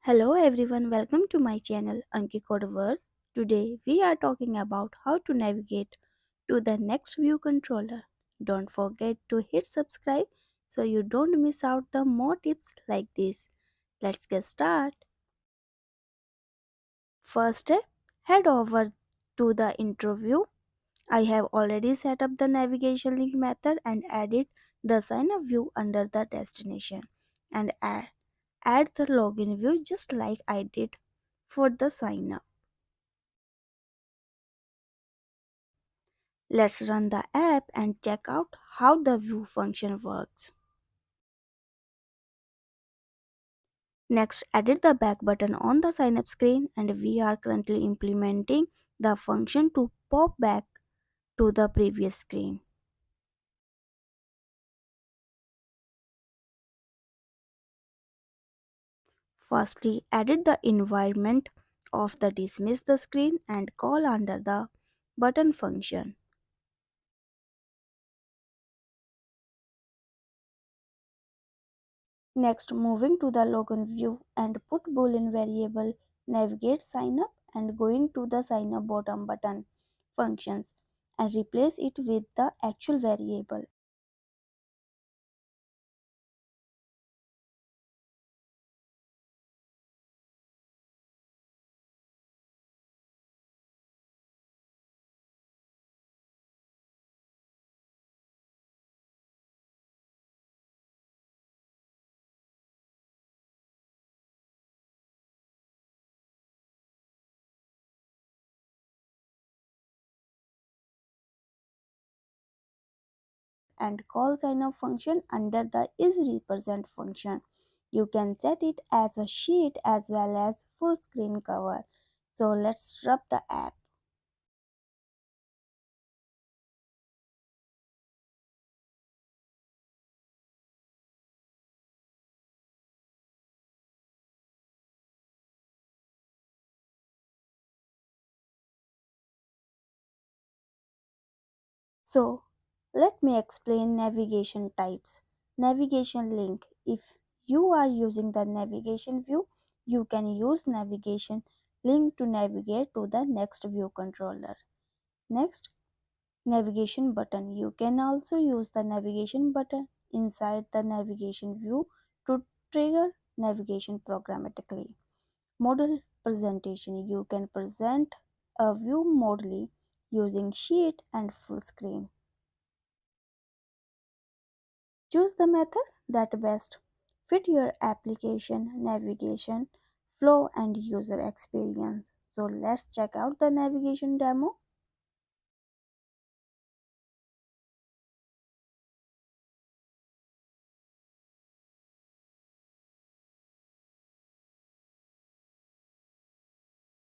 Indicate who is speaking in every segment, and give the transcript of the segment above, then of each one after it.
Speaker 1: Hello everyone, welcome to my channel ankeecodeverse. Today we are talking about how to navigate to the next view controller. Don't forget to hit subscribe so you don't miss out the more tips like this. Let's get started. First step, head over to the intro view. I have already set up the navigation link method and added the sign up view under the destination and add the login view just like I did for the sign up. Let's run the app and check out how the view function works. Next, edit the back button on the sign up screen and we are currently implementing the function to pop back to the previous screen. Firstly, edit the environment of the dismiss the screen and call under the button function. Next, moving to the login view and put boolean variable navigate sign up and going to the sign up bottom button functions and replace it with the actual variable. And call sign up function under the is represent function. You can set it as a sheet as well as full screen cover. So let's rub the app. So let me explain navigation types. Navigation link. If you are using the navigation view, you can use navigation link to navigate to the next view controller. Next, navigation button. You can also use the navigation button inside the navigation view to trigger navigation programmatically. Modal presentation. You can present a view modally using sheet and full screen. Choose the method that best fit your application, navigation, flow and user experience. So let's check out the navigation demo.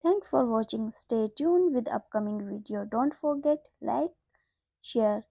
Speaker 1: Thanks for watching. Stay tuned with upcoming video. Don't forget like, share